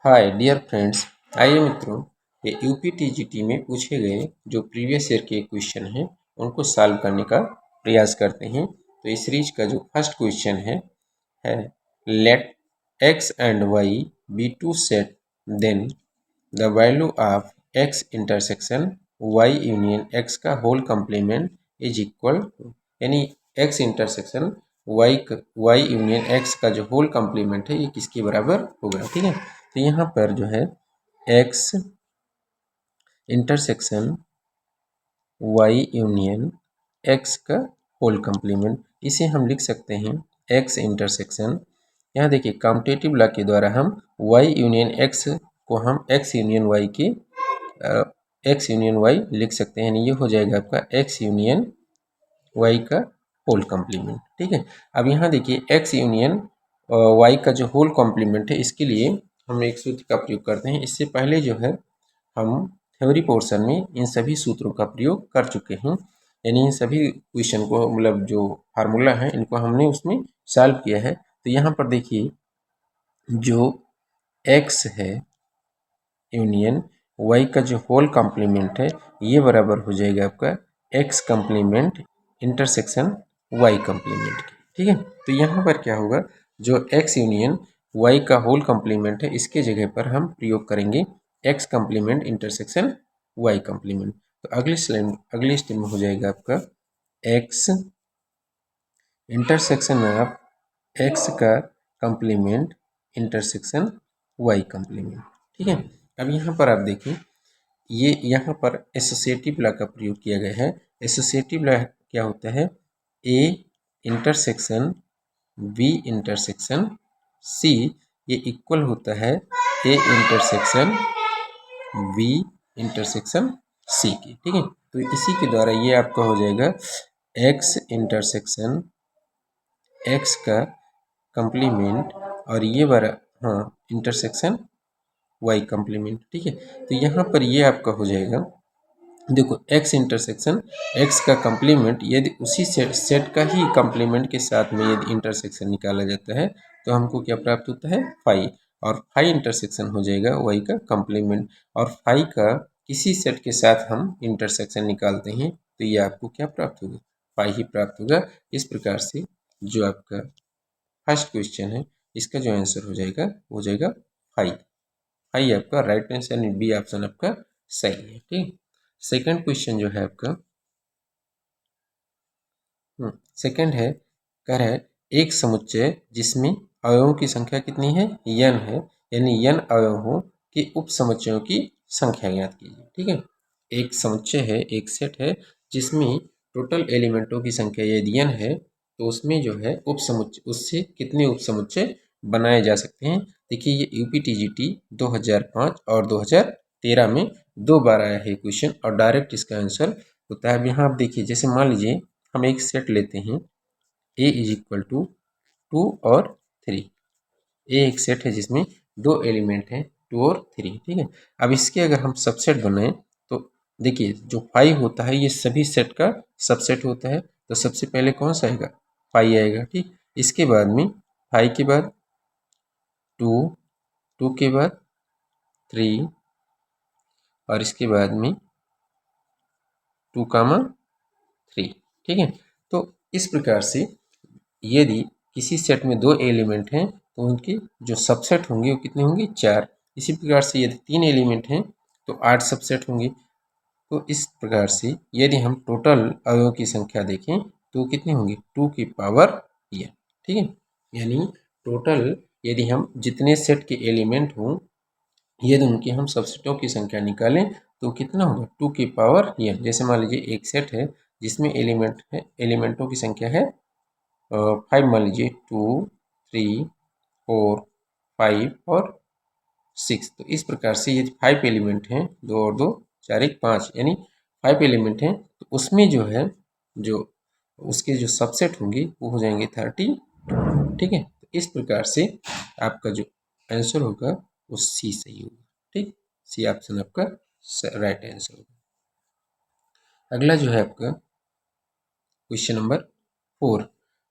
Hi dear friends, आइए मित्रों, ये यूपीटीजीटी में पूछे गए जो प्रीवियस ईयर के क्वेश्चन हैं उनको सॉल्व करने का प्रयास करते हैं। तो इस सीरीज का जो फर्स्ट क्वेश्चन है let X and Y be two set, then the value of X intersection Y union X का whole complement is equal to, यानी X intersection Y union X का जो होल कम्प्लीमेंट है ये किसके बराबर होगा। ठीक है, तो यहाँ पर जो है X intersection Y union X का होल कम्प्लीमेंट, इसे हम लिख सकते हैं एक्स इंटरसेक्शन। यहाँ देखिए कॉम्पिटेटिव लॉ के द्वारा हम वाई यूनियन एक्स को हम एक्स यूनियन वाई के एक्स यूनियन वाई लिख सकते हैं, यानी ये हो जाएगा आपका एक्स यूनियन वाई का होल कॉम्प्लीमेंट। ठीक है, अब यहाँ देखिए एक्स यूनियन वाई का जो होल कॉम्प्लीमेंट है इसके लिए हम एक सूत्र का प्रयोग करते हैं। इससे पहले जो है हम थ्योरी पोर्शन में इन सभी सूत्रों का प्रयोग कर चुके हैं, यानी इन सभी क्वेश्चन को मतलब जो फार्मूला है इनको हमने उसमें सॉल्व किया है। तो यहाँ पर देखिए जो x है यूनियन y का जो होल कॉम्प्लीमेंट है ये बराबर हो जाएगा आपका x complement intersection y complement की। ठीक है, तो यहाँ पर क्या होगा, जो x यूनियन y का होल कॉम्प्लीमेंट है इसके जगह पर हम प्रयोग करेंगे x complement intersection y complement. तो अगली स्टेप में हो जाएगा आपका x इंटरसेक्शन ऑफ x का कॉम्प्लीमेंट इंटरसेक्शन y कॉम्प्लीमेंट। ठीक है, अब यहाँ पर आप देखें ये यहाँ पर एसोसिएटिव लॉ का प्रयोग किया गया है। एसोसिएटिव लॉ क्या होता है, a intersection b intersection c ये इक्वल होता है a intersection b intersection c की। ठीक है, तो इसी के द्वारा ये आपका हो जाएगा x इंटरसेक्शन x का कॉम्प्लीमेंट और ये बारा हाँ इंटरसेक्शन y कॉम्प्लीमेंट। ठीक है, तो यहाँ पर ये आपका हो जाएगा, देखो x इंटरसेक्शन x का कॉम्प्लीमेंट यदि उसी सेट का ही कॉम्प्लीमेंट के साथ में यदि इंटरसेक्शन निकाला जाता है तो हमको क्या प्राप्त होता है फाई, और फाई इंटरसेक्शन हो जाएगा y का कॉम्प्लीमेंट, और फाई का किसी सेट के साथ हम इंटरसेक्शन निकालते हैं तो ये आपको क्या प्राप्त होगा, फाई ही प्राप्त होगा। इस प्रकार से जो आपका फर्स्ट क्वेश्चन है इसका जो आंसर हो जाएगा वो हो जाएगा फाई। फाई आपका राइट आंसर यानी बी ऑप्शन आपका सही है। ठीक, सेकंड क्वेश्चन जो है आपका सेकंड है, कह रहा है एक समुच्चय जिसमें अवयवों की संख्या कितनी है n है, यानी n अवयवों के उप समुच्चयों की संख्या ज्ञात कीजिए। ठीक है, एक समुच्चय है, एक सेट है जिसमें टोटल एलिमेंटों की संख्या यदि n है तो उसमें जो है उप समुच्चय उससे कितने उप समुच्चय बनाए जा सकते हैं। देखिए ये यूपीटीजीटी 2005 और 2013 में 2 बार आया है क्वेश्चन और डायरेक्ट इसका आंसर होता है। अब यहाँ आप देखिए जैसे मान लीजिए हम एक सेट लेते हैं a इज इक्वल टू 2 और 3। ए एक सेट है जिसमें 2 एलिमेंट हैं 2 और 3। ठीक है, अब इसके अगर हम सबसेट बनाएं तो देखिए जो 5 होता है ये सभी सेट का सबसेट होता है, तो सबसे पहले कौन सा आएगा 5 आएगा। ठीक, इसके बाद में 5 के बाद 2, 2 के बाद 3 और इसके बाद में 2, 3। ठीक है, तो इस प्रकार से यदि किसी सेट में 2 एलिमेंट हैं तो उनके जो सबसेट होंगे वो कितने होंगे 4। इसी प्रकार से यदि 3 एलिमेंट हैं तो 8 सबसेट होंगे। तो इस प्रकार से यदि हम टोटल अवयवों की संख्या देखें तो कितने होंगे 2 की पावर n। ठीक है, यानी टोटल यदि हम जितने सेट के एलिमेंट हों यदि उनकी हम सबसेटों की संख्या निकालें तो कितना होगा 2 की पावर n। जैसे मान लीजिए एक सेट है जिसमें एलिमेंटों की संख्या है 5, मान लीजिए 2, 3, 4, 5 और 6। तो इस प्रकार से यदि 5 एलिमेंट हैं 2 और 2 4 1 5, यानी 5 एलिमेंट हैं तो उसमें जो है जो उसके जो सबसेट होंगे वो हो जाएंगे 30। ठीक है, तो इस प्रकार से आपका जो आंसर होगा वो सी सही होगा। ठीक, सी ऑप्शन आपका राइट आंसर होगा। अगला जो है आपका क्वेश्चन नंबर 4,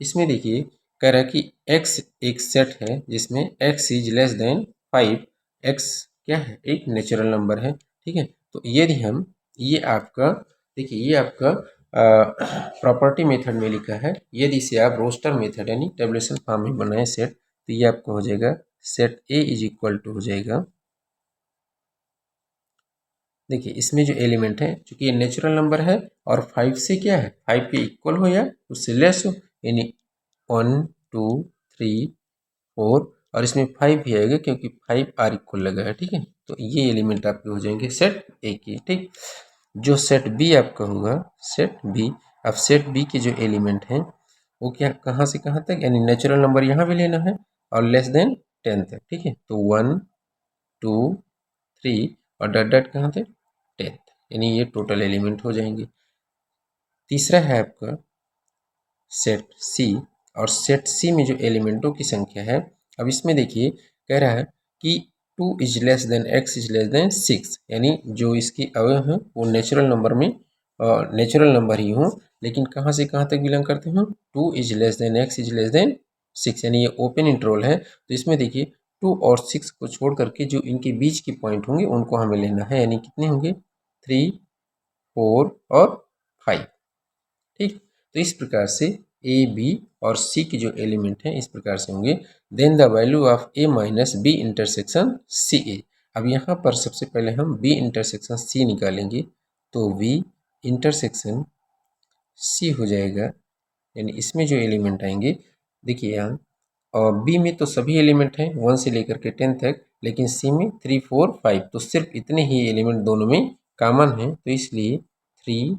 इसमें देखिए कह रहा है कि x एक सेट है जिसमें x is less than 5 x क्या है, एक नेचुरल नंबर है, ठीक है। तो यदि हम ये आपका देखिए ये आपका प्रॉपर्टी मेथड में लिखा है, यदि इसे आप रोस्टर मेथड यानी टेबुलेशन फॉर्म में बनाए सेट, तो ये आपका हो जाएगा set A is equal to हो जाएगा, देखिए इसमें जो एलिमेंट है चूंकि ये नेचुरल नंबर है और 5 से क्या है 5 के इक्वल हो या उससे लेस हो, यानी 1 2 3 4 और इसमें 5 भी आएगा क्योंकि 5 आर इक्वल लगा है, ठीक है। तो ये एलिमेंट आपके हो जाएंगे सेट ए के, ठीक। जो सेट बी आपका होगा सेट बी, अब सेट बी के जो एलिमेंट हैं वो क्या कहाँ से कहाँ तक, यानी नेचुरल नंबर यहाँ भी लेना है और लेस देन 10 तक, ठीक है। तो 1 2 3 और डॉट डॉट कहाँ थे 10, यानी ये टोटल एलिमेंट हो जाएंगे। तीसरा है आपका सेट सी, और सेट सी में जो एलिमेंटों की संख्या है, अब इसमें देखिए कह रहा है कि 2 is less than x is less than 6, यानी जो इसकी अवयव है वो नेचुरल नंबर में नेचुरल नंबर ही हो, लेकिन कहाँ से कहाँ तक बिलोंग करते हो, 2 is less than x is less than 6, यानी ये ओपन इंटरवल है। तो इसमें देखिए 2 और 6 को छोड़ करके जो इनके बीच के पॉइंट होंगे उनको हमें लेना है, यानी कितने होंगे 3 4 और 5, ठीक। तो इस प्रकार से ए बी और सी के जो एलिमेंट हैं इस प्रकार से होंगे। Then the value of A minus B intersection C A, अब यहाँ पर सबसे पहले हम बी इंटरसेक्शन सी निकालेंगे, तो वी इंटरसेक्शन सी हो जाएगा, यानी इसमें जो एलिमेंट आएंगे देखिए यहाँ, और बी में तो सभी एलिमेंट हैं 1 से लेकर के 10 तक, लेकिन सी में 3 4 5, तो सिर्फ इतने ही एलिमेंट दोनों में कॉमन है, तो इसलिए 3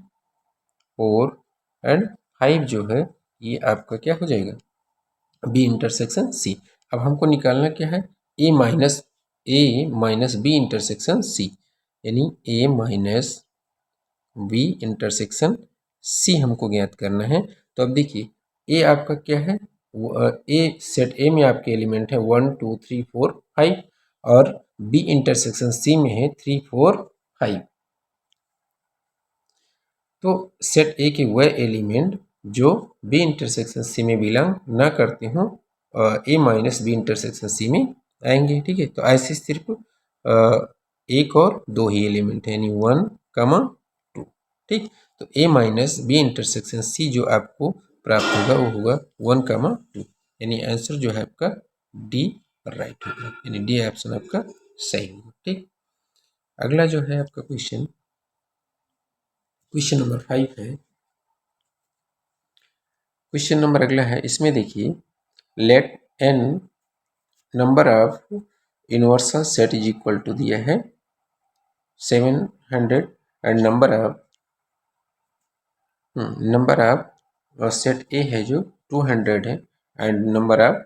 4 एंड 5 जो है ये आपका क्या हो जाएगा बी इंटरसेक्शन सी। अब हमको निकालना क्या है ए माइनस बी इंटरसेक्शन सी, यानी ए माइनस बी इंटरसेक्शन सी हमको ज्ञात करना है। तो अब देखिए ए आपका क्या है, ए सेट ए में आपके एलिमेंट है 1 2 3 4 5 और बी इंटरसेक्शन सी में है 3 4 5। तो सेट ए के वह एलिमेंट जो बी इंटरसेक्शन सी में बिलोंग ना करते हों ए माइनस बी इंटरसेक्शन सी में आएंगे, ठीक है। तो ऐसे सिर्फ एक और दो ही एलिमेंट है, यानी 1 कमा 2, ठीक। तो ए माइनस बी इंटरसेक्शन सी जो आपको प्राप्त होगा वो होगा 1 कमा 2, यानी आंसर जो है आपका डी राइट होगा, यानी डी ऑप्शन आपका सही होगा, ठीक। अगला जो है आपका क्वेश्चन नंबर 5 है। क्वेश्चन नंबर अगला है, इसमें देखिए let n number of universal set is equal to दिया है 700 and number of set A है जो 200 है and number of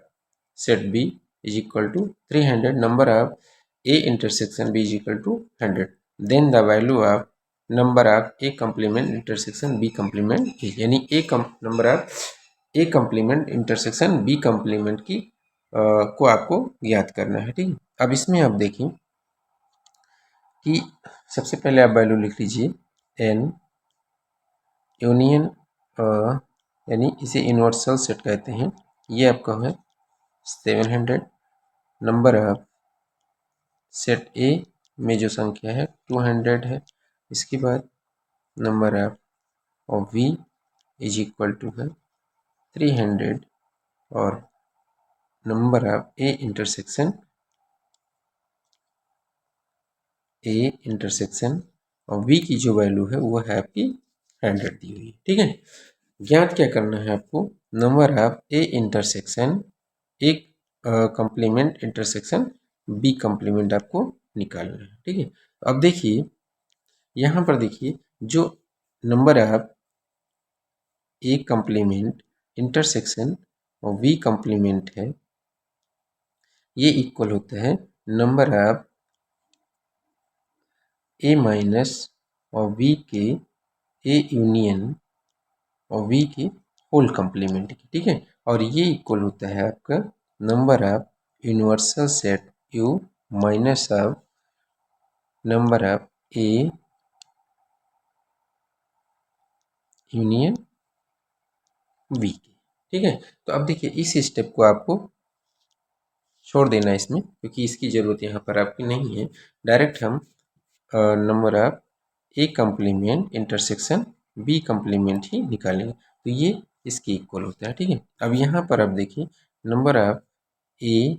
set B is equal to 300, number of A intersection B is equal to 100, then the value of number of A complement intersection B complement, यानी number of A complement intersection B complement की को आपको ज्ञात करना है, ठीक। अब इसमें आप देखिए कि सबसे पहले आप वैल्यू लिख लीजिए एन यूनियन, यानी इसे यूनिवर्सल सेट कहते हैं, ये आपका है 700, नंबर ऑफ सेट ए में जो संख्या है 200 है, इसके बाद number of B is equal to है 300 और नंबर ऑफ ए इंटरसेक्शन और वी की जो वैल्यू है वो है आपकी 100 दी हुई है, ठीक है। ज्ञात क्या करना है आपको, नंबर ऑफ ए इंटरसेक्शन एक कम्प्लीमेंट इंटरसेक्शन बी कम्प्लीमेंट आपको निकालना है, ठीक है। तो अब देखिए यहाँ पर देखिए जो number of A complement intersection और वी कम्प्लीमेंट है ये इक्वल होता है नंबर ऑफ ए माइनस और वी के ए यूनियन और वी की होल कम्प्लीमेंट की, ठीक है। और ये इक्वल होता है आपका number of universal set U minus of number of A union B की, ठीक है। तो अब देखिए इस स्टेप को आपको छोड़ देना इसमें, क्योंकि इसकी ज़रूरत यहाँ पर आपकी नहीं है। डायरेक्ट हम number of A complement intersection B complement ही निकालेंगे, तो ये इसके इक्वल होता है। ठीक है, अब यहाँ पर आप देखिए number of A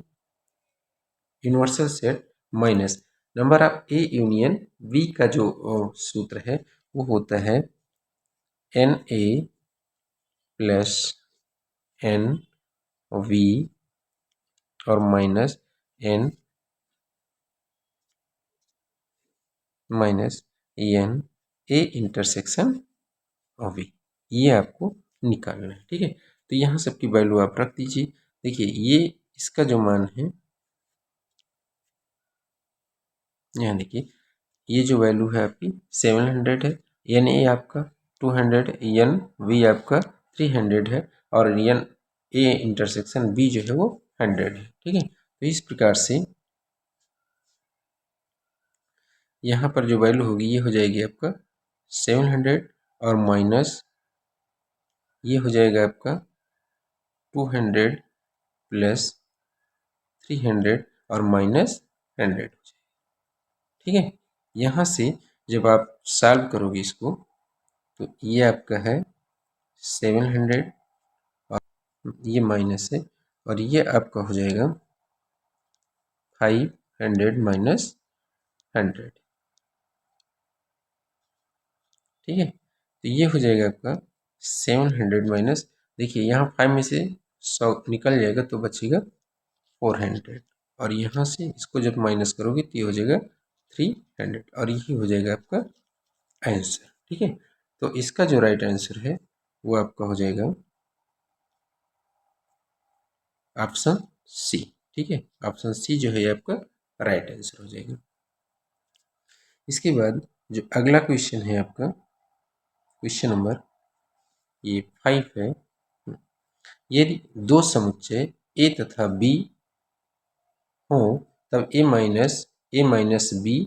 universal set minus number of A union B का जो सूत्र है वो होता है n A plus n B और minus n minus n A intersection of B, ये आपको निकालना है। ठीक है, तो यहाँ सबकी वैल्यू आप रख दीजिए। देखिए ये इसका जो मान है, यहाँ देखिए ये जो वैल्यू है आपकी 700 है, एन ए आपका 200, एन वी आपका 300 है और एन ए इंटरसेक्शन बी जो है वो 100 है। ठीक है, तो इस प्रकार से यहाँ पर जो वैल्यू होगी ये हो जाएगी आपका 700 और माइनस ये हो जाएगा आपका 200 प्लस 300 और माइनस 100 हो जाएगा। ठीक है, यहाँ से जब आप सॉल्व करोगे इसको तो ये आपका है 700 और ये माइनस है और ये आपका हो जाएगा 500 माइनस 100। ठीक है, तो ये हो जाएगा आपका 700 माइनस, देखिए यहाँ 5 में से 100 निकल जाएगा तो बचेगा 400 और यहाँ से इसको जब माइनस करोगे तो ये हो जाएगा 300 और यही हो जाएगा आपका आंसर। ठीक है, तो इसका जो राइट आंसर है वो आपका हो जाएगा ऑप्शन सी। ठीक है, ऑप्शन सी जो है आपका राइट आंसर हो जाएगा। इसके बाद जो अगला क्वेश्चन है आपका क्वेश्चन नंबर ये 5 है। यदि दो समुच्चय ए तथा बी हो तब ए माइनस बी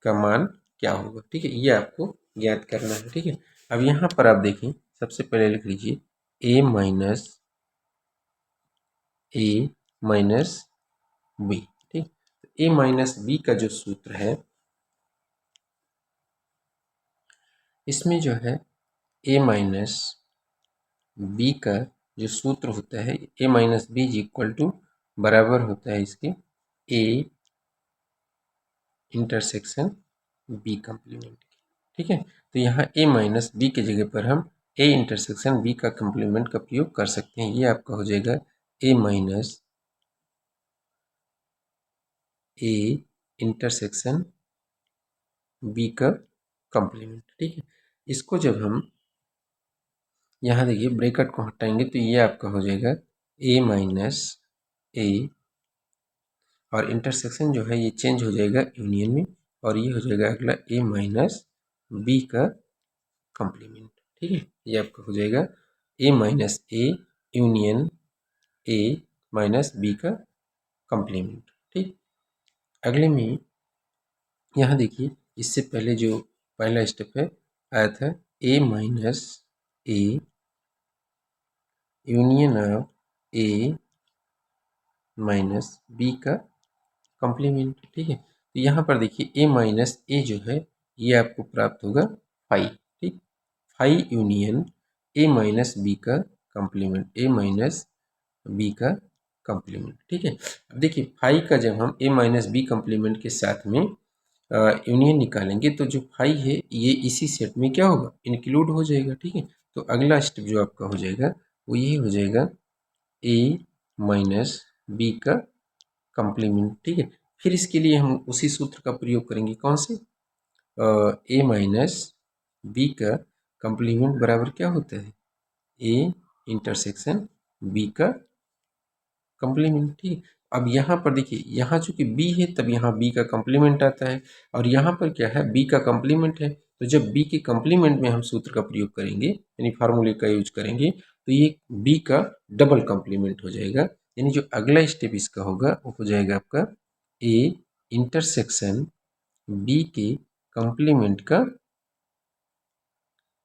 का मान क्या होगा। ठीक है, ये आपको ज्ञात करना है। ठीक है, अब यहाँ पर आप देखें सबसे पहले लिख लीजिए ए माइनस बी। ठीक, ए माइनस बी का जो सूत्र है इसमें जो है ए माइनस बी का जो सूत्र होता है A minus B is equal to बराबर होता है इसके ए इंटरसेक्शन बी कम्प्लीमेंट। ठीक है, तो यहाँ ए माइनस बी के जगह पर हम ए इंटरसेक्शन बी का कम्प्लीमेंट का प्रयोग कर सकते हैं। ये आपका हो जाएगा A minus A intersection B का कम्प्लीमेंट। ठीक है, इसको जब हम यहाँ देखिए ब्रैकेट को हटाएंगे तो ये आपका हो जाएगा ए माइनस ए और इंटरसेक्शन जो है ये चेंज हो जाएगा यूनियन में और ये हो जाएगा अगला ए माइनस बी का कम्प्लीमेंट। ठीक है, ये आपका हो जाएगा A minus A union A minus B का कम्प्लीमेंट। ठीक, अगले में यहाँ देखिए इससे पहले जो पहला स्टेप है आया था A minus A union of A minus B का कॉम्प्लीमेंट। ठीक है, तो यहाँ पर देखिए ए माइनस ए जो है ये आपको प्राप्त होगा 5। ठीक, 5 यूनियन ए माइनस बी का कॉम्प्लीमेंट, ए माइनस बी का कॉम्प्लीमेंट। ठीक है, अब देखिए 5 का जब हम ए माइनस बी कॉम्प्लीमेंट के साथ में यूनियन निकालेंगे तो जो 5 है ये इसी सेट में क्या होगा इंक्लूड हो जाएगा। ठीक है, तो अगला स्टेप जो आपका हो जाएगा वो ये हो जाएगा ए माइनस बी का कॉम्प्लीमेंट। ठीक है, फिर इसके लिए हम उसी सूत्र का प्रयोग करेंगे, कौन से ए माइनस बी का कॉम्प्लीमेंट बराबर क्या होता है ए इंटरसेक्शन बी का कॉम्प्लीमेंट। ठीक, अब यहाँ पर देखिए यहाँ चूंकि बी है तब यहाँ बी का कॉम्प्लीमेंट आता है और यहाँ पर क्या है बी का कॉम्प्लीमेंट है, तो जब बी के कॉम्प्लीमेंट में हम सूत्र का प्रयोग करेंगे यानी फार्मूले का यूज करेंगे तो ये बी का डबल कॉम्प्लीमेंट हो जाएगा। यानी जो अगला स्टेप इसका होगा वो हो जाएगा आपका ए इंटरसेक्शन बी के कॉम्प्लीमेंट का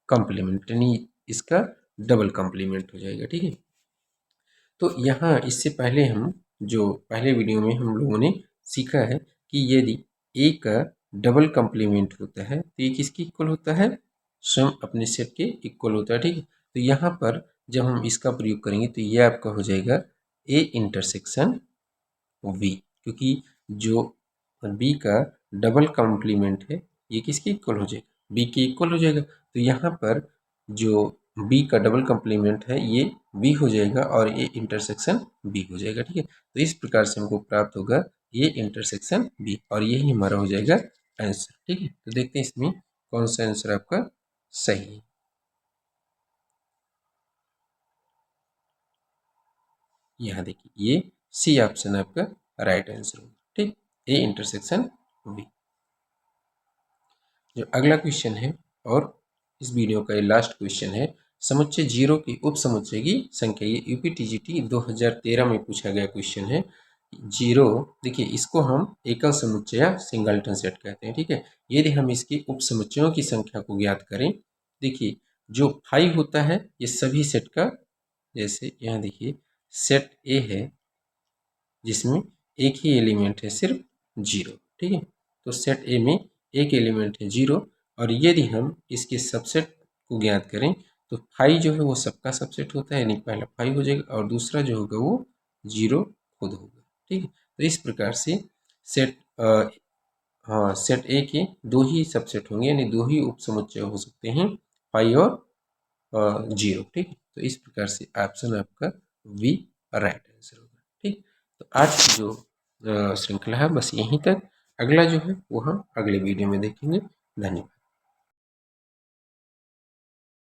कॉम्प्लीमेंट, यानी इसका डबल कॉम्प्लीमेंट हो जाएगा। ठीक है, तो यहाँ इससे पहले हम जो पहले वीडियो में हम लोगों ने सीखा है कि यदि ए का डबल कम्प्लीमेंट होता है तो ये किसके इक्वल होता है, स्वयं अपने सेट के इक्वल होता है। ठीक है, तो यहाँ पर जब हम इसका प्रयोग करेंगे तो ये आपका हो जाएगा ए इंटरसेक्शन वी, क्योंकि जो बी का डबल कॉम्प्लीमेंट है ये किसके इक्वल हो जाएगा, बी के इक्वल हो जाएगा। तो यहाँ पर जो बी का डबल कॉम्प्लीमेंट है ये बी हो जाएगा और ए इंटरसेक्शन बी हो जाएगा। ठीक है, तो इस प्रकार से हमको प्राप्त होगा ए इंटरसेक्शन बी और यही हमारा हो जाएगा आंसर। ठीक है, तो देखते हैं इसमें कौन सा आंसर आपका सही है। यहाँ देखिए ये सी ऑप्शन आपका राइट आंसर होगा। ठीक, ए इंटरसेक्शन बी। जो अगला क्वेश्चन है और इस वीडियो का ये लास्ट क्वेश्चन है, समुच्चय जीरो की उप समुच्चय की संख्या। ये यूपीटीजीटी 2013 में पूछा गया क्वेश्चन है। जीरो, देखिए इसको हम एकल समुच्चय या सिंगलटन सेट कहते हैं। ठीक है, यदि हम इसकी उप समुच्चयों की संख्या को ज्ञात करें, देखिए जो 5 होता है ये सभी सेट का, जैसे यहाँ देखिए सेट ए है जिसमें एक ही एलिमेंट है सिर्फ जीरो। ठीक है, तो सेट ए में एक एलिमेंट है जीरो और यदि हम इसके सबसेट को ज्ञात करें तो 5 जो है वो सबका सबसेट होता है, यानी पहला 5 हो जाएगा और दूसरा जो होगा वो जीरो खुद होगा। ठीक है, तो इस प्रकार से सेट हाँ सेट ए के दो ही सबसेट होंगे, यानी दो ही उप समुच्चय हो सकते हैं, 5 और जीरो। ठीक है, तो इस प्रकार से ऑप्शन आपका वी राइट आंसर होगा। ठीक, तो आज की जो श्रृंखला है बस यहीं तक। अगला जो है वो हम अगले वीडियो में देखेंगे। धन्यवाद।